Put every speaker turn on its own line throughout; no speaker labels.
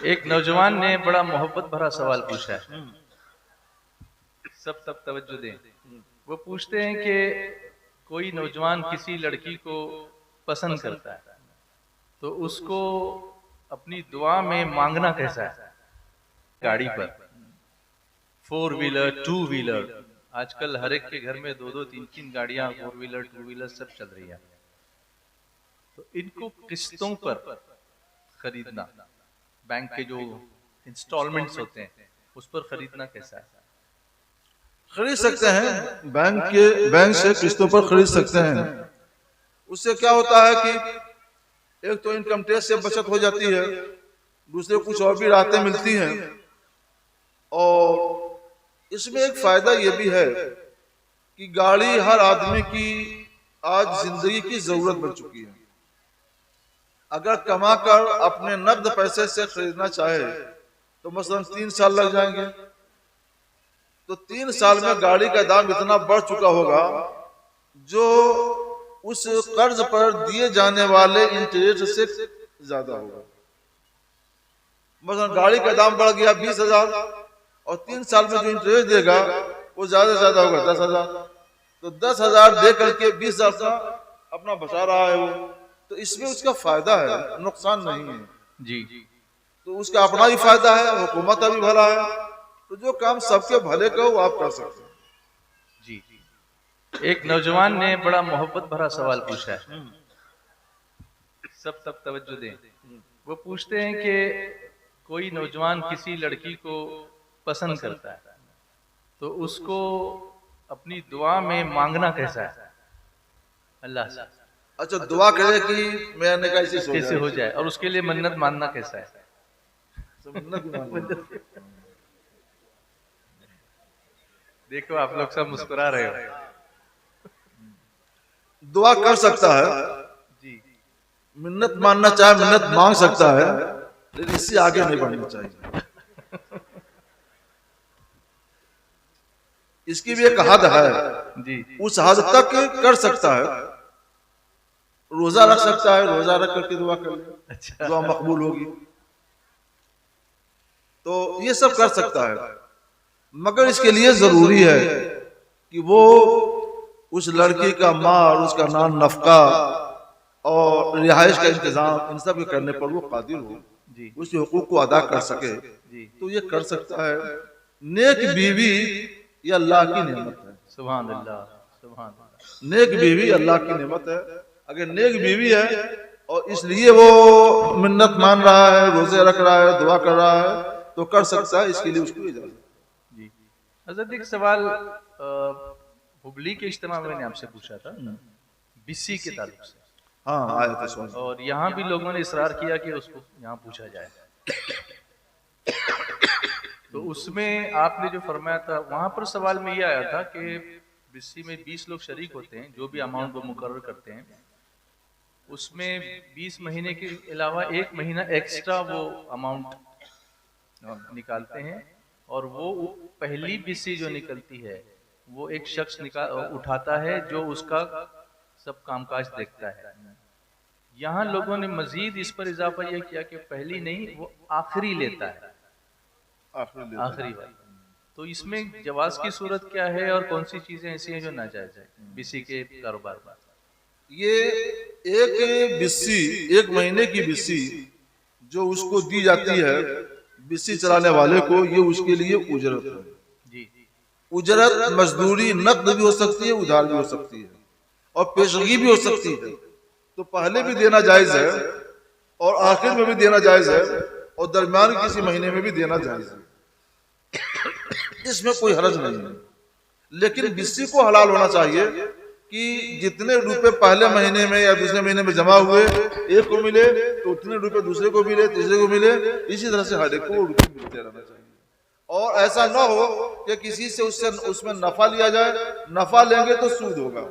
एक नौजवान ने बड़ा मोहब्बत भरा सवाल पूछा है। सब तब तवज्जो दें। वो पूछते हैं कि कोई नौजवान किसी लड़की को पसंद करता है तो उसको अपनी दुआ में मांगना कैसा है। गाड़ी पर 4 व्हीलर 2 व्हीलर, आजकल हर एक के घर में 2-2 3-3 गाड़ियां 4 व्हीलर 2 व्हीलर सब चल रही है। तो इनको किस्तों पर खरीदना, बैंक के जो इंस्टॉलमेंट्स होते हैं उस पर खरीदना कैसा है।
खरीद सकते हैं, बैंक से किस्तों पर खरीद सकते हैं। उससे क्या होता है कि एक तो इनकम टैक्स से बचत हो जाती है, दूसरे कुछ और भी राहतें मिलती हैं। और इसमें एक फायदा ये भी है कि गाड़ी हर आदमी की आज जिंदगी की जरूरत बन चुकी है। अगर कमाकर अपने नकद पैसे से खरीदना चाहे तो मसलन 3 साल लग जाएंगे, तो 3 साल में गाड़ी का दाम इतना बढ़ चुका होगा जो उस कर्ज पर दिए जाने वाले इंटरेस्ट से ज्यादा होगा। मसलन गाड़ी का दाम बढ़ गया 20,000 और 3 साल में जो इंटरेस्ट देगा वो ज्यादा से ज्यादा होगा 10,000। तो 10,000 दे करके 20,000 का अपना बचा रहा है वो, तो इसमें उसका फायदा है, नुकसान नहीं है
जी।
तो उसका अपना भी फायदा है, हुकूमत का भी भला है। तो जो काम सबके भले का वो आप कर सकते हैं।
जी। एक नौजवान ने बड़ा मोहब्बत भरा सवाल पूछा है। सब तब तवज्जो दें। वो पूछते हैं कि कोई नौजवान किसी लड़की को पसंद करता है तो उसको अपनी दुआ में मांगना कैसा है अल्लाह से।
अच्छा, दुआ करे कि मैंने
कैसे हो जाए और उसके लिए मन्नत मानना कैसा है। देखो आप लोग सब मुस्कुरा रहे हो।
दुआ कर सकता है
जी।
मिन्नत मानना चाहे मिन्नत मांग सकता है, लेकिन इससे आगे नहीं बढ़ना चाहिए। इसकी भी एक हद है
जी।
उस हद तक कर सकता है। रोजा रख सकता है, रोजा रख करके दुआ कर ले,
अच्छा।
दुआ मकबूल होगी। तो ये सब कर सकता है, मगर इसके लिए जरूरी है कि वो उस लड़की का माल, उसका नान नफका और रिहाइश का इंतजाम इन सब के करने पर वो कादिर हो, उसके हुकूक को अदा कर सके, तो ये कर सकता है। नेक बीवी ये अल्लाह की नेमत है।
सुभान अल्लाह, सुभान अल्लाह।
नेक बीवी अल्लाह की नेमत है। अगर नेक बीवी है और इसलिए वो मिन्नत मान रहा है, रोजे रख रहा है, दुआ कर रहा है, तो कर सकता है। इसके लिए उसको इजाजत।
जी। हज़रत एक सवाल हुबली के इज्तिमा में मैंने आपसे पूछा था बिस्सी के ताल्लुक से।
हाँ, आया था सवाल।
और यहाँ भी लोगों ने इसरार किया कि उसको यहाँ पूछा जाए। तो उसमें आपने जो फरमाया था वहां पर सवाल में ये आया था कि बिस्सी में 20 लोग शरीक होते हैं, जो भी अमाउंट वो मुकर्रर करते हैं उसमें 20 महीने के अलावा 1 महीना एक्स्ट्रा वो अमाउंट निकालते हैं और वो पहली बिस्सी जो निकलती है वो एक शख्स उठाता है जो उसका सब कामकाज देखता है। यहाँ लोगों ने मजीद इस पर इजाफा यह किया कि पहली नहीं वो आखिरी लेता है, आखिरी बात। तो इसमें जवाज की सूरत क्या है और कौन सी चीजें ऐसी हैं जो नाजायज है बिस्सी के कारोबार में।
ये एक बिस्सी, 1 महीने की बिस्सी जो उसको दी जाती है बिस्सी चलाने वाले को, ये उसके लिए उजरत है।
जी।
उजरत मजदूरी नकद भी हो सकती है, उधार भी हो सकती है और पेशगी भी हो सकती है। तो पहले भी देना जायज है और आखिर में भी देना जायज है और दरमियान किसी महीने में भी देना जायज है। इसमें कोई हरज नहीं है, लेकिन बिस्सी को हलाल होना चाहिए कि जितने रुपए पहले महीने में या दूसरे महीने में जमा हुए एक को मिले तो उतने रुपए दूसरे को मिले, तीसरे को मिले, इसी तरह से हर एक को रुपए मिलते रहना चाहिए। और ऐसा ना हो कि किसी से उसमें नफा लिया जाए। नफा लेंगे तो सूद होगा,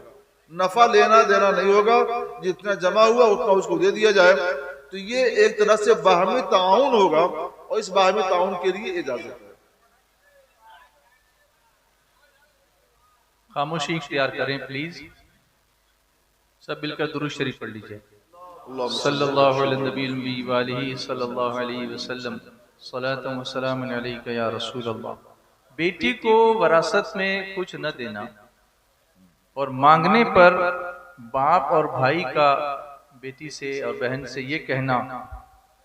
नफा लेना देना नहीं होगा। जितना जमा हुआ उतना उसको दे दिया जाए। तो ये एक तरह से बाहमी ताउन होगा और इस बाहमी ताउन के लिए इजाजत है।
खामोशी इख्तियार करें प्लीज। सब मिलकर दुरूद शरीफ पढ़ लीजिए। सल्लल्लाहु अलैहि वसल्लम। सलातु व सलामुन अलैका या रसूल अल्लाह। बेटी को वरासत में कुछ न देना और मांगने पर बाप और भाई का बेटी से और बहन से ये कहना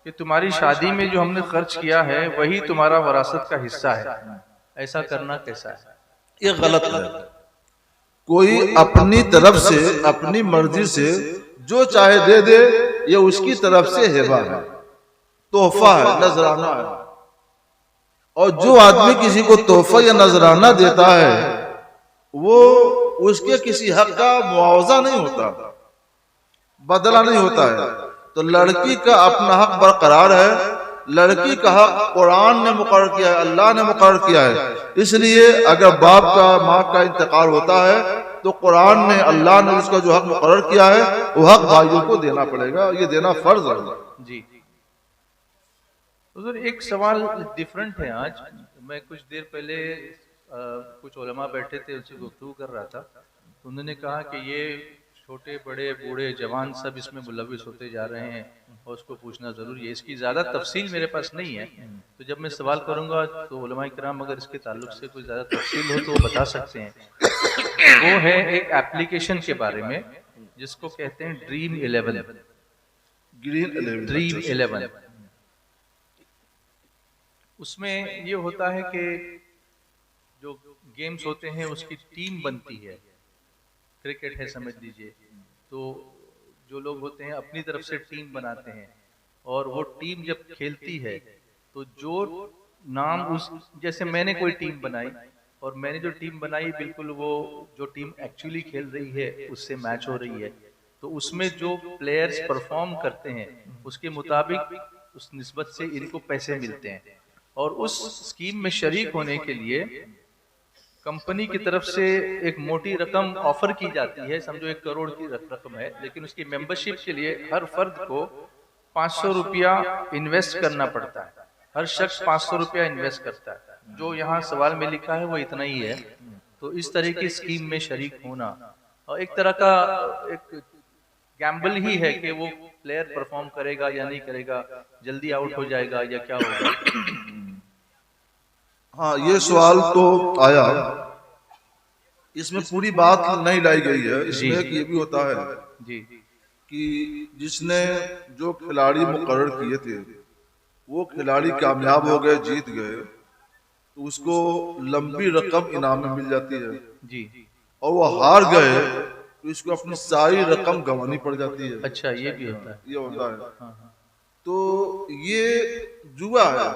कि तुम्हारी शादी में जो हमने खर्च किया है वही तुम्हारा वरासत का हिस्सा है, ऐसा करना कैसा है?
ये गलत है। कोई अपनी तरफ से अपनी मर्जी से जो चाहे दे दे, ये उसकी तरफ से हिबा है, तोहफा है, नजराना है। और जो आदमी किसी को तोहफा या नजराना देता है वो उसके किसी हक का मुआवजा नहीं होता, बदला नहीं होता है। तो लड़की का अपना हक बरकरार है। लड़की का हक कुरान ने मुकर्रर किया है, अल्लाह ने मुकर्रर किया है। इसलिए अगर बाप का माँ का इंतकाल होता है तो कुरान ने, अल्लाह ने उसका जो हक मुकर्रर किया है वो हक भाइयों को देना पड़ेगा, ये देना फर्ज है
जी। तो एक सवाल डिफरेंट है। आज मैं कुछ देर पहले कुछ उलमा बैठे थे, उनसे गुफ्तगू कर रहा था, तो उन्होंने कहा कि ये छोटे बड़े बूढ़े जवान सब इसमें मुलविस होते जा रहे हैं और उसको पूछना जरूरी है। इसकी ज़्यादा तफसील मेरे पास नहीं है, तो जब मैं सवाल करूंगा तो उलमाए किराम अगर इसके ताल्लुक से कोई ज़्यादा तफसील हो तो वो बता सकते हैं। वो है एक एप्लीकेशन के बारे में जिसको कहते हैं ड्रीम 11। ड्रीम 11 उसमें ये होता है कि जो गेम्स होते हैं उसकी टीम बनती है। क्रिकेट है समझ लीजिए, तो जो लोग होते हैं अपनी तरफ से टीम बनाते हैं और वो टीम जब खेलती है तो जो नाम उस, जैसे मैंने कोई टीम बनाई और मैंने जो टीम बनाई बिल्कुल वो जो टीम एक्चुअली खेल रही है उससे मैच हो रही है, तो उसमें जो प्लेयर्स परफॉर्म करते हैं उसके मुताबिक उस निस्बत से इनको पैसे मिलते हैं। और उस स्कीम में शरीक होने के लिए कंपनी की तरफ से एक मोटी रकम ऑफर की जाती है, समझो 1 करोड़ की रकम है, लेकिन उसकी मेंबरशिप के लिए हर फर्द को 500 रुपया इन्वेस्ट करना पड़ता है। हर शख्स 500 रुपया इन्वेस्ट करता है। जो यहाँ सवाल में लिखा है वो इतना ही है। तो इस तरह की स्कीम में शरीक होना और एक तरह का एक गैम्बल ही है कि वो प्लेयर परफॉर्म करेगा या नहीं करेगा, जल्दी आउट हो जाएगा या क्या होगा।
हाँ, ये सवाल तो आया, इसमें पूरी बात नहीं लाई गई है। इसमें ये भी होता है
जी
कि जिसने जो खिलाड़ी मुकर्रर किए थे वो खिलाड़ी कामयाब हो गए, जीत गए, तो उसको लंबी रकम इनाम में मिल जाती है
जी।
और वो हार गए तो इसको अपनी सारी रकम गंवानी पड़ जाती है।
अच्छा, ये भी होता है।
ये होता है।
हाँ।
तो ये जुआ है,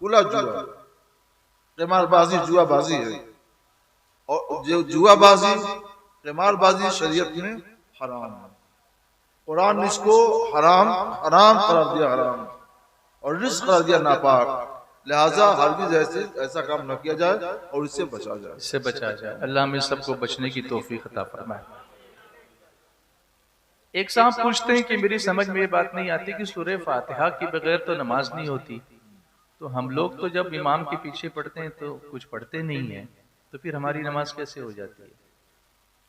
खुला जुआ, क़िमारबाजी जुआबाजी है। और जो जुआबाजी क़िमारबाजी शरीयत में हराम है। कुरान ने इसको हराम करार दिया, हराम, और रिस्क करार दिया नापाक। लिहाजा हरगिज़ ऐसा काम न किया जाए और इससे बचा जाए,
इससे बचा जाए। अल्लाह हमें सबको बचने की तौफीक अता फरमाए। एक साहब पूछते हैं कि मेरी समझ में ये बात नहीं आती कि सूरह फातिहा के बगैर तो नमाज नहीं होती, तो हम लोग तो जब इमाम के पीछे पढ़ते हैं तो कुछ पढ़ते नहीं है, तो फिर हमारी नमाज कैसे हो जाती है?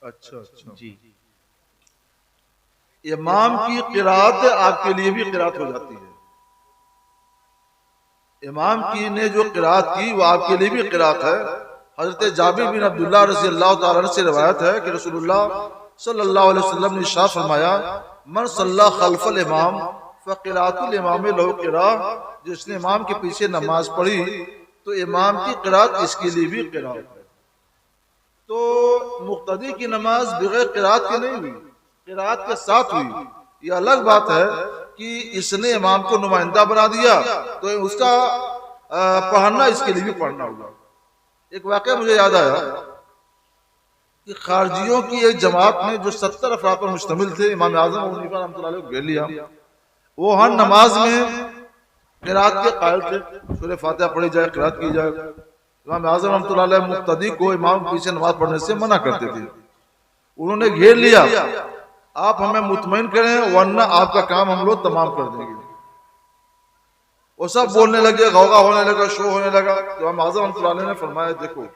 अच्छा
जी।
इमाम की क़िरात आपके लिए भी क़िरात हो जाती है। इमाम की ने जो क़िरात की वो आपके लिए भी क़िरात है। हज़रत जाबिर बिन अब्दुल्लाह रज़ियल्लाहु ताला अन्हु से रिवायत है कि रसूलुल्लाह सल्लल्लाहु अलैहि वसल्लम ने इरशाद फरमाया, मन सल्ला खल्फल इमाम फ़क़िरातुल इमाम लहु क़िरा, जिसने इमाम के पीछे नमाज पढ़ी तो इमाम की क़िरात इसके लिए भी क़िरात है। तो मुक़्तदी की नमाज बगैर क़िरात के नहीं हुई, क़िरात के साथ हुई। ये अलग बात है कि इसने इमाम को नुमाइंदा बना दिया तो उसका पढ़ना इसके लिए भी पढ़ना होगा। एक वाक़या मुझे याद आया कि खारजियों की एक जमात ने जो 70 अफराद पर मुश्तमिल थे, इमाम आज़म अबू हनीफा रहमतुल्लाह अलैह को घेर लिया। वो हर नमाज में क़िरात के कायल थे, सूरह फातिहा पढ़ी जाए, क़िरात की जाए। इमाम आज़म रहमतुल्लाह अलैह मुक़्तदी को इमाम के पीछे नमाज पढ़ने से मना करते थे। उन्होंने घेर लिया, आप हमें मुतमईन करें वरना आपका काम हम लोग तमाम कर देंगे। वो सब बोलने लगे, गौगा होने लगा, शो होने लगा। तो इमाम आज़म रहमतुल्लाह अलैह ने फरमाया, देखो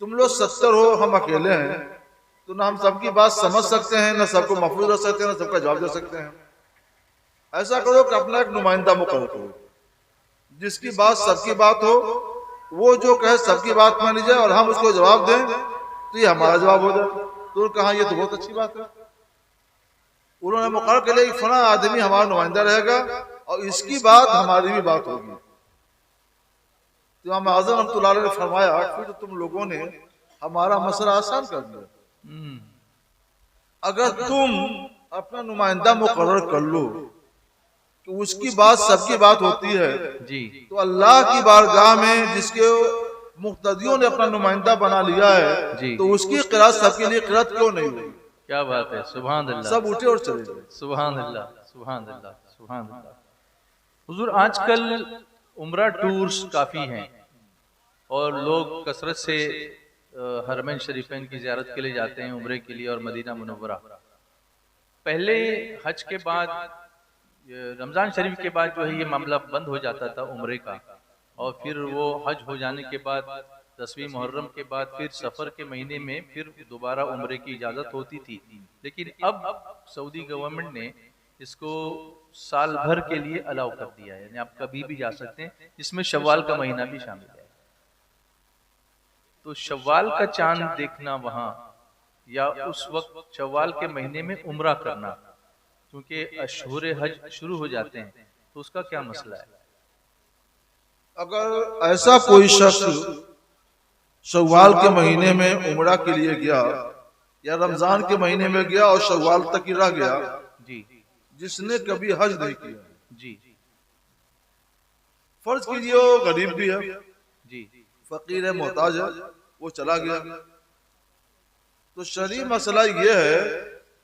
तुम लोग 70 हो, हम अकेले हैं, तो ना हम सबकी बात समझ सकते हैं, ना सबको महफूज रख सकते हैं, ना सबका जवाब दे सकते हैं। ऐसा करो कि अपना एक नुमाइंदा मुकर्रर करो, जिसकी बात सबकी बात हो, वो जो कहे सबकी बात मान ली जाए और हम उसको जवाब दें तो ये हमारा जवाब हो जाए। तो कहा ये तो बहुत अच्छी बात है। उन्होंने मुकर्रर कर लिया कि फला आदमी हमारा नुमाइंदा रहेगा और इसकी बात हमारी भी बात होगी। तो इमाम आज़म रहमतुल्लाह अलैह ने फरमाया फिर तो तुम लोगों ने हमारा मसला आसान कर दिया। अगर तुम अपना नुमाइंदा मुकर्रर कर लो तो उसकी बात सबकी बात होती है
जी,
तो अल्लाह की बारगाह में जिसके मुक्तदियों ने अपना नुमाइंदा बना लिया है
जी,
तो उसकी क़िरात सबके लिए क़िरात क्यों नहीं हुई?
क्या बात है, सुभान अल्लाह,
सब उठे और चले गए।
सुभान अल्लाह, सुभान अल्लाह, सुभान अल्लाह। हुजूर आजकल उम्रा टूर्स काफ़ी हैं और लोग कसरत से हरमैन शरीफैन की ज़ियारत के लिए जाते हैं, उम्रे के लिए, और मदीना मुनव्वरा। पहले हज के बाद, रमज़ान शरीफ के बाद जो है ये मामला बंद हो जाता था उम्रे का, और फिर वो हज हो जाने के बाद 10वीं मुहर्रम के बाद फिर सफ़र के महीने में फिर दोबारा उम्रे की इजाज़त होती थी। लेकिन अब सऊदी गवर्नमेंट ने इसको साल भर के लिए अलाउ कर दिया है, यानी आप कभी भी जा सकते हैं, जिसमें शव्वाल का महीना भी शामिल है। तो शव्वाल का चांद देखना वहाँ, या उस वक्त शव्वाल के महीने में उम्रा करना, क्योंकि अशहूर हज शुरू हो जाते हैं, तो उसका क्या मसला है?
अगर ऐसा कोई शख्स शव्वाल के महीने में उम्रा के लिए गया या रमजान के महीने में गया और शव्वाल तक ही रह गया
जी,
जिसने कभी हज नहीं किया
जी,
फर्ज कीजिए वो गरीब भी है,
जी,
फकीर है, मोहताज है, वो चला गया, तो शरई मसला ये है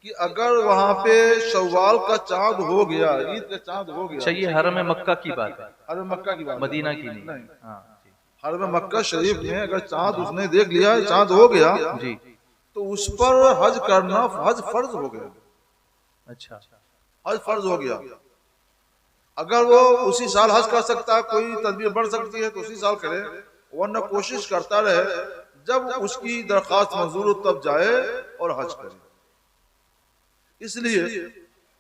कि अगर वहां पे शव्वाल का चांद हो गया, ईद का चांद हो गया।
अच्छा, ये हरम मक्का की बात है,
हरम मक्का की बात,
मदीना की नहीं।
नहीं।
हाँ जी,
हरम मक्का शरीफ में अगर चांद उसने देख लिया, चांद हो गया
जी,
तो उस पर हज करना हज फर्ज हो गया।
अच्छा,
हज फर्ज हो गया। अगर वो उसी साल हज कर सकता है, कोई तदबीर बढ़ सकती है तो उसी साल करे, वरना कोशिश करता रहे जब उसकी दरखास्त मंजूर हो तब जाए और हज करे। इसलिए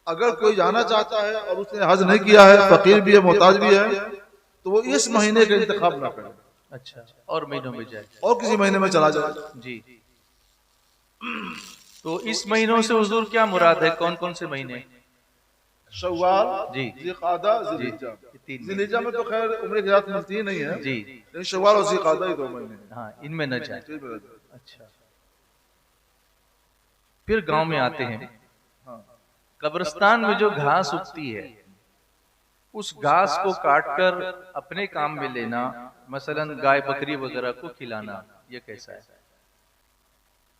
अगर कोई जाना चाहता है और उसने हज नहीं किया है, फकीर भी है, मोहताज भी है, तो वो इस महीने का इंतखाब ना करे,
अच्छा, और महीनों में जाए,
और किसी महीने में चला जाए।
जी। तो इस महीनों से हुजूर क्या मुराद है, कौन कौन से महीने?
शव्वाल,
जी,
ज़िक़ादा,
जी,
ज़िलहिज्जा।
तीन
ज़िलहिज्जा में तो खैर उम्र की इजाज़त मिलती ही नहीं है,
जी,
लेकिन शव्वाल और ज़िक़ादा ही 2 महीने हैं।
हाँ, इनमें न जाए।
ठीक है।
अच्छा, फिर गांव में आते हैं।
हाँ।
कब्रिस्तान में जो घास उगती है, उस घास को काटकर अपने काम में लेना, मसलन गाय बकरी वगैरह को खिलाना, ये कैसा है?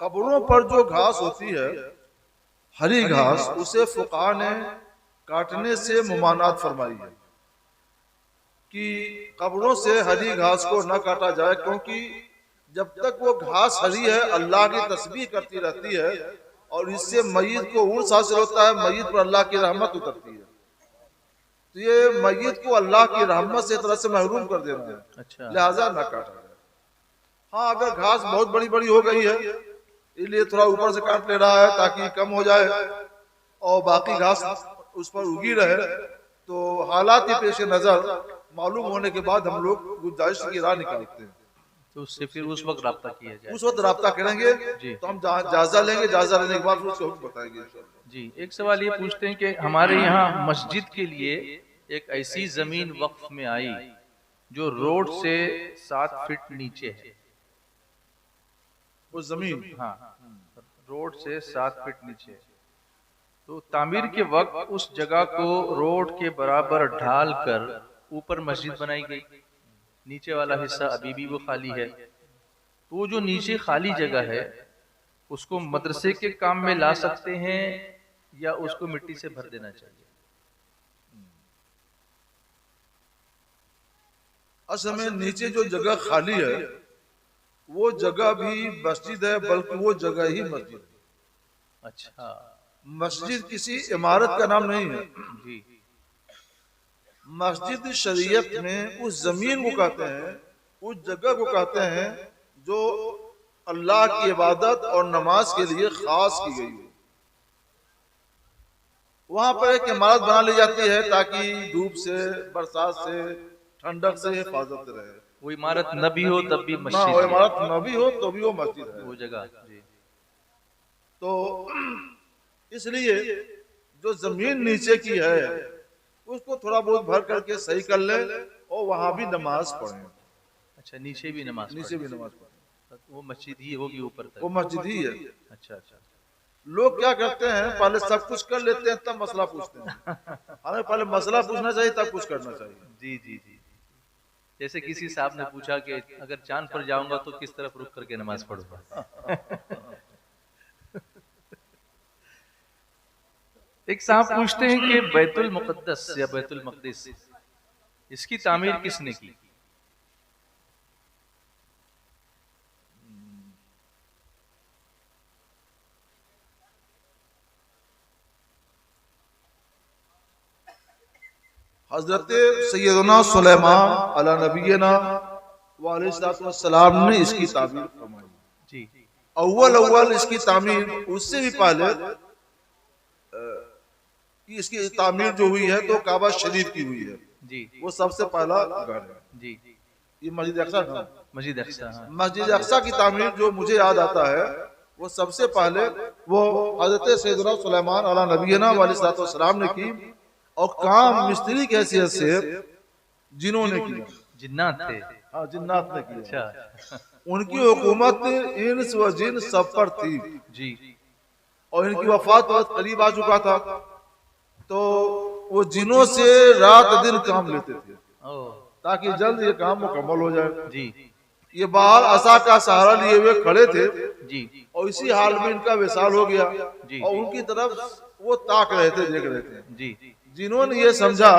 कब्रों पर जो घास होती है, हरी घास, उसे फुक़हा ने काटने से मुमानात फरमाई है कि कब्रों से हरी घास को न काटा जाए, क्योंकि जब तक वो घास हरी है अल्लाह की तस्बीह करती रहती है और इससे मय्यत को उर्स हासिल होता है, मय्यत पर अल्लाह की रहमत उतरती है। तो ये मय्यत को अल्लाह की रहमत से तरह से महरूम कर देना है,
अच्छा,
लिहाजा न काटा जाए। हाँ, अगर घास बहुत बड़ी बड़ी हो गई है इसलिए थोड़ा ऊपर से काट ले रहा है ताकि कम हो जाए और बाकी घास उस पर उगी रहे, तो हालात के पेश नजर मालूम होने के बाद हम लोग गुंजाइश की राह निकालते हैं।
तो उससे फिर उस वक्त राब्ता किया जाए।
उस वक्त राब्ता करेंगे
जी,
तो हम जायजा लेंगे, जायजा लेने के बाद फिर उसको बताएंगे।
जी। एक सवाल ये पूछते हैं कि हमारे यहाँ मस्जिद के लिए एक ऐसी जमीन वक्फ में आई जो रोड से 7 फीट नीचे है,
वो जमीन,
हाँ, रोड से 7 फीट नीचे, तो तामीर के वक्त उस जगह को रोड के बराबर ढाल कर ऊपर मस्जिद बनाई गई, नीचे वाला हिस्सा अभी भी वो खाली है। तो वो जो नीचे खाली जगह है उसको मदरसे के काम में ला सकते हैं या उसको मिट्टी से भर देना चाहिए?
असल में नीचे जो जगह खाली है वो जगह भी मस्जिद है, बल्कि वो जगह ही मस्जिद है।
अच्छा,
मस्जिद किसी इमारत का नाम नहीं है
जी,
मस्जिद शरीयत में उस जमीन को कहते हैं, उस जगह को कहते हैं जो अल्लाह की इबादत और नमाज के लिए खास की गई हो। वहां पर एक इमारत बना ली जाती है ताकि धूप से, बरसात से ठंडक से हिफाजत रहे।
वो इमारत न भी हो तब भी
ना
मस्जिद
वो
है,
इमारत न भी हो तो भी वो मस्जिद है।
वो जगह जी।
तो इसलिए जो जमीन नीचे की है उसको थोड़ा बहुत भर करके सही कर ले और वहां भी नमाज पढ़े।
अच्छा, नीचे भी नमाज
नीचे भी नमाज पढ़े,
वो मस्जिद ही होगी ऊपर तक?
वो मस्जिद ही है।
अच्छा अच्छा।
लोग क्या करते हैं, पहले सब कुछ कर लेते हैं तब मसला पूछते हैं। हमें पहले मसला पूछना चाहिए तब कुछ करना चाहिए।
जी जी जी। जैसे किसी साहब ने पूछा कि अगर चांद पर जाऊंगा तो किस तरफ रुक करके नमाज पढ़ूंगा। एक साहब पूछते हैं कि बैतुल मुक़द्दस या बैतुल मक़दिस, इसकी तामीर किसने की?
हजरत सैयदना सुलेमान अला नबीना व अलैहिस्सलाम ने इसकी तामीर फरमाई।
जी।
अव्वल इसकी तामीर उससे भी पहले कि इसकी तामीर जो हुई है तो काबा शरीफ की हुई है।
जी।
वो सबसे पहला घर है।
जी।
ये मस्जिद अक्सा था।
मस्जिद अक्सा, हाँ।
मस्जिद अक्सा की तामीर जो मुझे याद आता है वो सबसे पहले वो हजरत सैयदना सुलेमान अला नबीना व अलैहिस्सलाम ने की और काम मिस्त्री की हैसियत से जिन्होंने किया।
जिन्नात थे?
हाँ, जिन्नात ने किया।
अच्छा।
उनकी हुकूमत इंस व जिन सब पर थी
जी।
और इनकी वफात बहुत करीब आ चुका था, तो वो जिनों से रात दिन काम लेते थे ताकि जल्द ये काम मुकम्मल हो जाए।
जी।
ये बाहर असा का सहारा लिए हुए खड़े थे
जी।
और इसी हाल में इनका विशाल हो गया
जी।
और उनकी तरफ वो ताक रहे थे, देख रहे थे।
जी।
जिन्होंने ये समझा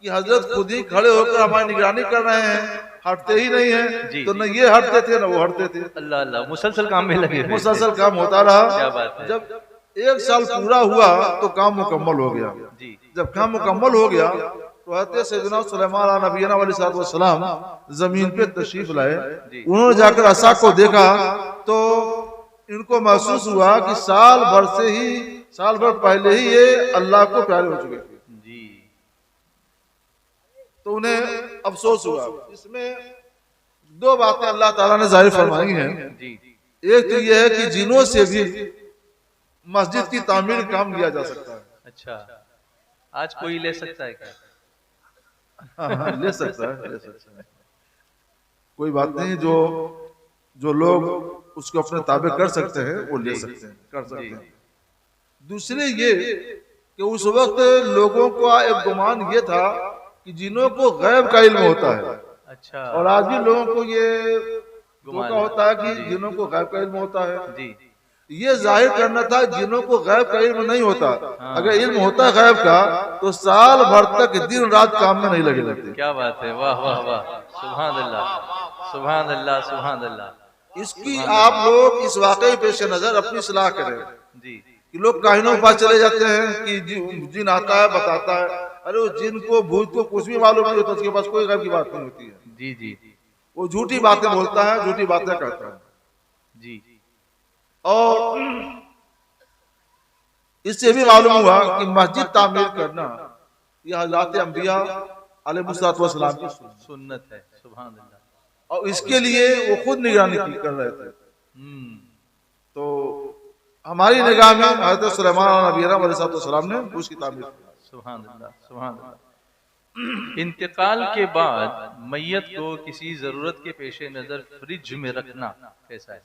कि हजरत खुद ही खड़े होकर हमारी निगरानी कर रहे हैं, हटते ही नहीं है, तो न ये हटते थे न वो हटते थे।
अल्लाह अल्लाह, मुसलसल काम में लगे,
मुसलसल काम होता रहा।
क्या बात है।
जब एक साल पूरा हुआ तो काम मुकम्मल हो गया।
जी।
जब काम मुकम्मल हो गया तो हज़रत सैयदना सुलेमान नबीना अलैहिस्सलाम जमीन पे तशरीफ लाए। उन्होंने जाकर असा को देखा तो इनको महसूस हुआ कि साल भर पहले ही ये अल्लाह को प्यारे हो चुके थे।
जी।
तो उन्हें अफसोस हुआ। इसमें दो बातें अल्लाह ताला ने जाहिर फरमाई हैं।
जी।
एक तो यह है कि जिनों से भी मस्जिद की तामीर काम लिया जा सकता है।
अच्छा, आज कोई ले सकता है क्या?
हाँ, ले सकता है, ले सकता है। कोई बात नहीं, जो लोग उसको अपने ताबे कर सकते हैं वो ले सकते हैं, कर सकते हैं। दूसरे ये कि उस वक्त लोगों का एक गुमान ये था कि जिनों को गैब का इल्म होता है।
अच्छा।
और आज भी लोगों को ये धोखा होता है कि जिनों को गैब का इल्म होता है।
जी।
ये जाहिर करना था जिनों को गैब का इल्म नहीं होता।
हाँ।
अगर इल्म होता गैब का तो साल भर तक दिन रात काम में नहीं लगे रहते।
क्या बात है, वाह वाह वाह, सुभान अल्लाह, सुभान अल्लाह, सुभान अल्लाह।
इसकी आप लोग इस वाकई पेश नजर अपनी सलाह करें।
जी।
कि लोग काहिनों के पास चले जाते हैं कि जिन आता है, बताता है। अरे वो जिन को भूत को कुछ भी मालूम नहीं होता, उसके पास कोई गैब की बात नहीं होती है।
जी जी।
वो झूठी बातें बोलता है, झूठी बातें करता है।
जी।
और इससे भी मालूम हुआ कि मस्जिद तामीर करना यह हज़रत अंबिया अलैहिस्सलाम की
सुन्नत है। सुभान अल्लाह।
और इसके लिए वो खुद निगरानी कर रहे थे। तो हमारी निगाह में हज़रत सुलेमान अलैहिस्सलाम ने उसकी तामीर की।
सुभान अल्लाह, सुभान अल्लाह। इंतकाल के बाद मैयत को किसी जरूरत के पेश नजर फ्रिज में रखना कैसा है?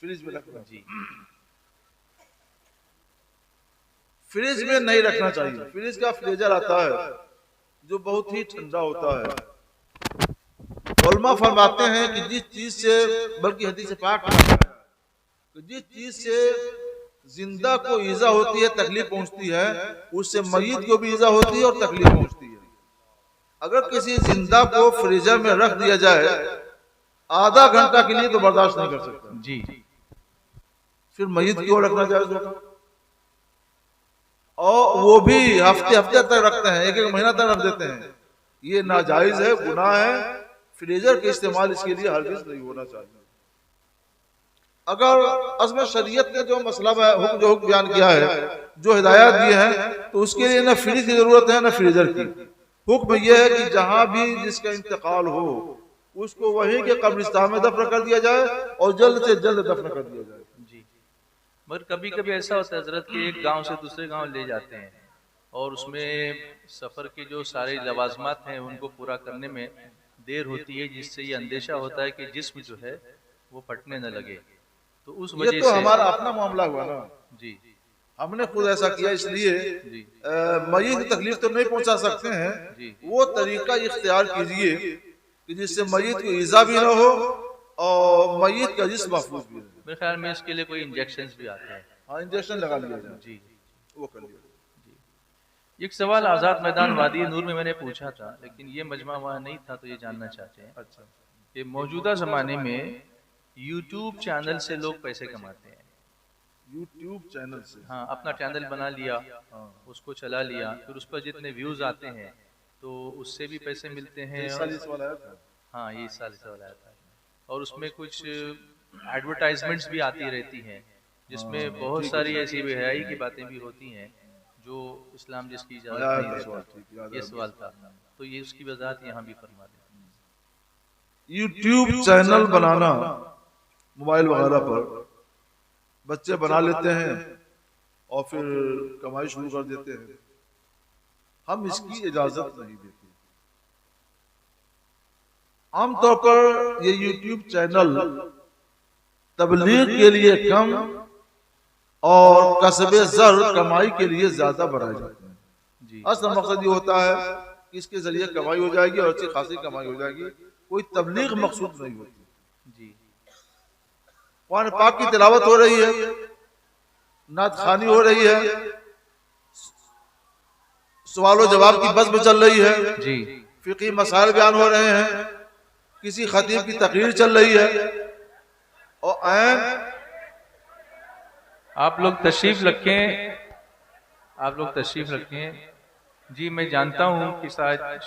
फ्रिज में रखना
जी।
फ्रिज में नहीं रखना चाहिए। फ्रिज का फ्रीजर आता है जो बहुत ही ठंडा होता है। उलमा फरमाते हैं कि जिस चीज से, बल्कि हदीस पाक में है कि जिस चीज से जिंदा को ईजा होती है, तकलीफ पहुंचती है, उससे मय्यत को भी ईजा होती है और तकलीफ पहुंचती है। अगर किसी जिंदा को फ्रीजर में रख दिया जाए आधा घंटा के लिए तो बर्दाश्त नहीं कर सकता
जी।
फिर मय्यत क्यों रखना जायज होगा? और वो भी हफ्ते हफ्ते तक रखते हैं, एक एक महीना तक रख देते हैं। ये नाजायज है, गुनाह है। फ्रीजर के इस्तेमाल इसके लिए हरगिज़ नहीं होना चाहिए। अगर अज़्म शरीयत ने जो मसला जो हुक्म बयान किया है, जो हिदायत दी है, तो उसके लिए ना फ्रिज की जरूरत है ना फ्रीजर की। हुक्म यह है कि जहां भी जिसका इंतकाल हो उसको वहीं के कब्रिस्तान में दफन कर दिया जाए और जल्द से जल्द दफन कर दिया जाए।
जी। मगर कभी कभी ऐसा होता है हजरत कि एक गांव से दूसरे गांव ले जाते हैं और उसमें सफर के जो सारे लवाजमात हैं उनको पूरा करने में देर होती है, जिससे ये अंदेशा होता है कि जिस्म जो है वो फटने न लगे। तो उस
ये
वजह
तो
से
हमारा अपना मामला हुआ ना,
जी
हमने खुद ऐसा किया, इसलिए
जी
मय्यत को तकलीफ तो नहीं पहुंचा सकते हैं,
जी
वो तरीका इख्तियार कीजिए कि जिससे मय्यत को ईजा भी ना हो और मय्यत का जिस्म महफूज भी रहे।
मेरे ख्याल में इसके लिए कोई इंजेक्शन भी आते हैं।
हाँ, इंजेक्शन लगा लिया जाए,
जी
वो कर लिया।
जी। एक सवाल आज़ाद मैदान वादी नूर में मैंने पूछा था, लेकिन ये मजमा वहाँ नहीं था, तो ये जानना चाहते हैं
अच्छा,
कि मौजूदा ज़माने में यूट्यूब चैनल से लोग पैसे कमाते हैं।
यूट्यूब चैनल से,
हाँ, अपना चैनल बना लिया,
हाँ,
उसको चला लिया, फिर उस पर जितने व्यूज़ आते हैं तो उससे भी पैसे मिलते हैं।
इस साल इस वाला आया था।
हाँ, ये इस साल सवाल आया था। और उसमें कुछ एडवर्टाइजमेंट्स भी आती रहती हैं, जिसमें बहुत सारी ऐसी बेहयाई की बातें भी होती हैं जो इस्लाम जिसकी इजाज़त
आया
नहीं
था सवाल,
देता।
ठीक याद
ये
है।
सवाल था, तो ये उसकी वजाहत यहाँ भी फरमा दें।
यूट्यूब चैनल बनाना मोबाइल वगैरह पर बच्चे बना लेते हैं और फिर कमाई शुरू कर देते हैं। हम इसकी इजाजत नहीं देते। आमतौर पर ये यूट्यूब चैनल तबलीग के लिए कम और कसबे जर कमाई के लिए ज्यादा बनाए जाते हैं।
जी
असल मकसद ये होता है कि इसके जरिए कमाई हो जाएगी और अच्छी खासी कमाई हो जाएगी, कोई तबलीग मकसूद नहीं होती।
जी
कुरान पाक की तिलावत हो रही है, नात खानी हो रही है, सवालों जवाब की बज़्म चल रही है,
जी
फिक़ही मसाइल बयान हो रहे हैं, किसी खतीब की तकरीर चल रही है और
आप लोग तशरीफ रखें, आप लोग तशरीफ रखें। जी मैं जानता हूँ कि शायद